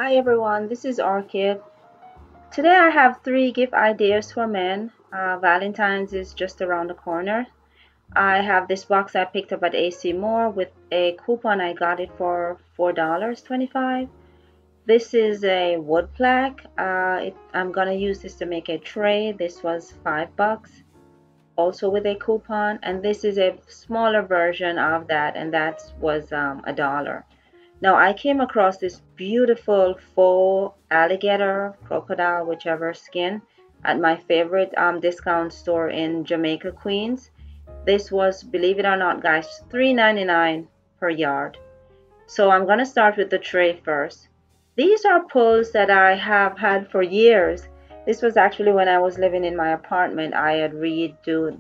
Hi everyone, this is Orchid. Today I have three gift ideas for men. Valentine's is just around the corner. I have this box I picked up at AC Moore with a coupon. I got it for $4.25. This is a wood plaque. I'm gonna use this to make a tray. This was $5, also with a coupon. And this is a smaller version of that, and that was a dollar. Now I came across this beautiful faux alligator, crocodile, whichever skin at my favorite discount store in Jamaica, Queens. This was, believe it or not, guys, $3.99 per yard. So I'm gonna start with the tray first. These are pulls that I have had for years. This was actually when I was living in my apartment. I had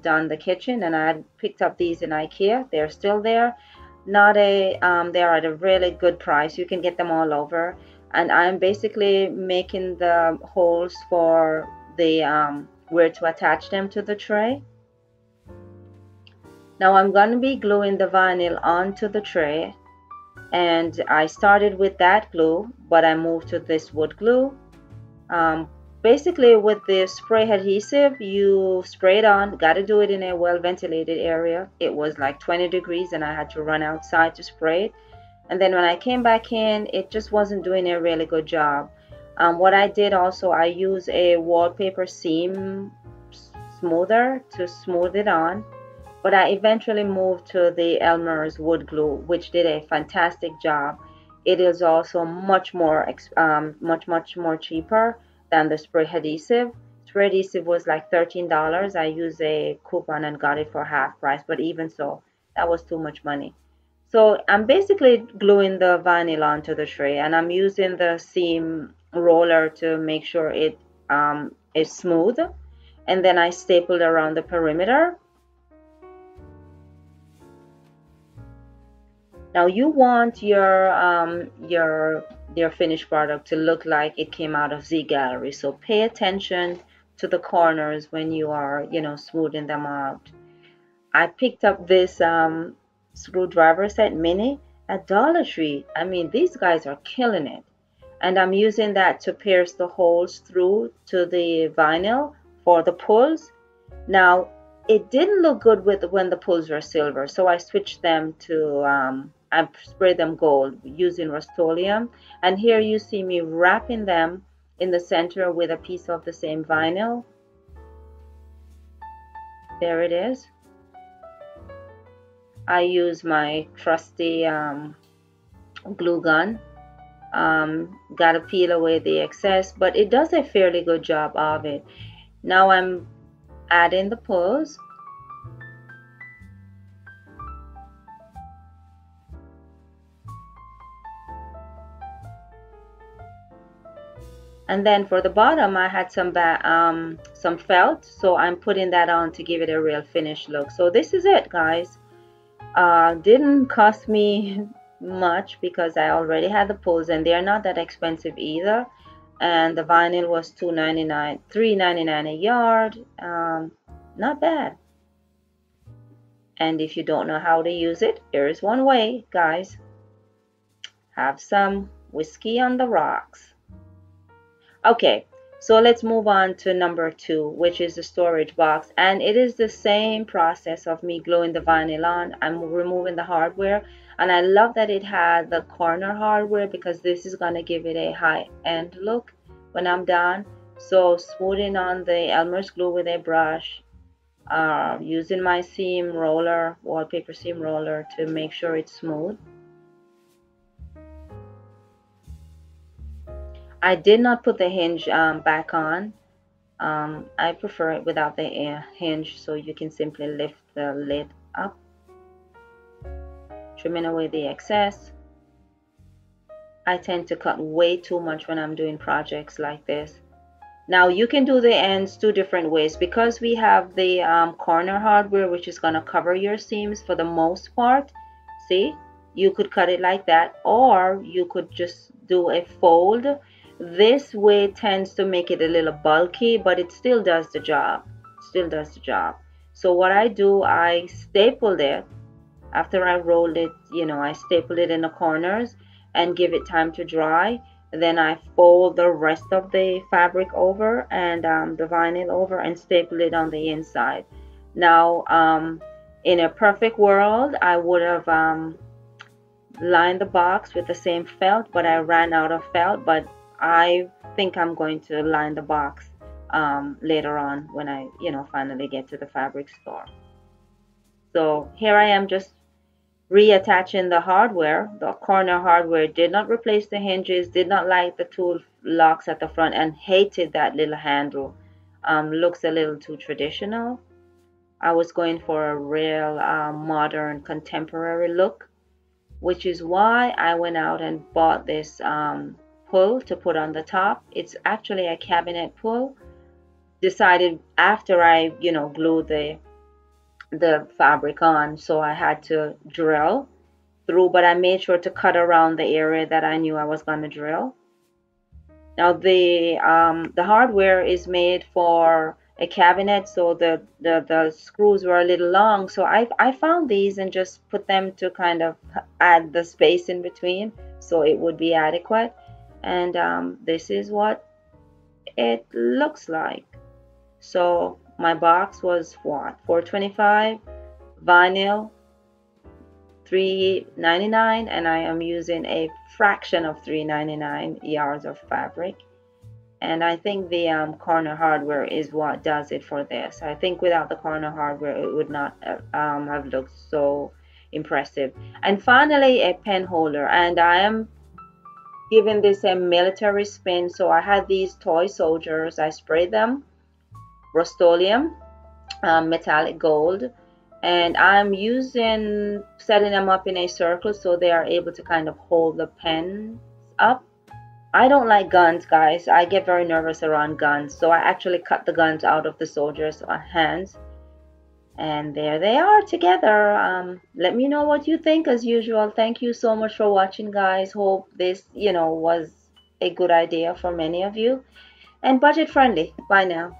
done the kitchen and I had picked up these in IKEA. They're still there. Not a they are at a really good price. You can get them all over. And I'm basically making the holes for the where to attach them to the tray. Now I'm going to be gluing the vinyl onto the tray, and I started with that glue, but I moved to this wood glue. Basically with the spray adhesive, you spray it on. Got to do it in a well ventilated area. It was like 20 degrees and I had to run outside to spray it. And then when I came back in, it just wasn't doing a really good job. What I did also, I used a wallpaper seam smoother to smooth it on, but I eventually moved to the Elmer's wood glue, which did a fantastic job. It is also much more cheaper than the spray adhesive. Spray adhesive was like $13. I used a coupon and got it for half price, but even so, that was too much money. So I'm basically gluing the vinyl onto the tray, and I'm using the seam roller to make sure it is smooth. And then I stapled around the perimeter. Now you want your finished product to look like it came out of Z Gallerie. So pay attention to the corners when you are, smoothing them out. I picked up this screwdriver set mini at Dollar Tree. I mean, these guys are killing it. And I'm using that to pierce the holes through to the vinyl for the pulls. Now, it didn't look good when the pulls were silver, so I switched them to I sprayed them gold using Rust-Oleum. And here you see me wrapping them in the center with a piece of the same vinyl. There it is. I use my trusty glue gun. Gotta peel away the excess, but it does a fairly good job of it. Now I'm adding the pulls. And then for the bottom, I had some felt, so I'm putting that on to give it a real finished look. So this is it, guys. Didn't cost me much because I already had the pulls, and they're not that expensive either. And the vinyl was $2.99, $3.99 a yard. Not bad. And if you don't know how to use it, here's one way, guys. Have some whiskey on the rocks. Okay, so let's move on to number 2, which is the storage box. And it is the same process of me gluing the vinyl on. I'm removing the hardware, and I love that it had the corner hardware because this is going to give it a high-end look when I'm done. So smoothing on the Elmer's glue with a brush, using my seam roller, wallpaper seam roller, to make sure it's smooth. I did not put the hinge back on. I prefer it without the hinge, so you can simply lift the lid up, trimming away the excess. I tend to cut way too much when I'm doing projects like this. Now you can do the ends 2 different ways because we have the corner hardware, which is going to cover your seams for the most part. See, you could cut it like that, or you could just do a fold. This way tends to make it a little bulky, but it still does the job. So what I do, I stapled it. After I rolled it, I stapled it in the corners and give it time to dry. Then I fold the rest of the fabric over and the vinyl over and staple it on the inside. Now, in a perfect world, I would have lined the box with the same felt, but I ran out of felt. But I think I'm going to line the box later on when I, finally get to the fabric store. So here I am just reattaching the hardware. The corner hardware did not replace the hinges, did not like the tool locks at the front, and hated that little handle. Looks a little too traditional. I was going for a real modern contemporary look, which is why I went out and bought this pull to put on the top. It's actually a cabinet pull. Decided after I, glued the fabric on, so I had to drill through, but I made sure to cut around the area that I knew I was going to drill. Now the hardware is made for a cabinet, so the screws were a little long, so I found these and just put them to kind of add the space in between so it would be adequate. And this is what it looks like. So my box was what, $4.25, vinyl $3.99, and I am using a fraction of $3.99 yards of fabric. And I think the corner hardware is what does it for this. I think without the corner hardware, it would not have looked so impressive. And finally, a pen holder. And I am giving this a military spin. So I had these toy soldiers. I sprayed them Rust-Oleum metallic gold, and I'm setting them up in a circle so they are able to kind of hold the pens up. I don't like guns, guys. I get very nervous around guns, so I actually cut the guns out of the soldiers' hands. And there they are together. Let me know what you think as usual. Thank you so much for watching, guys. Hope this, was a good idea for many of you and budget friendly. Bye now.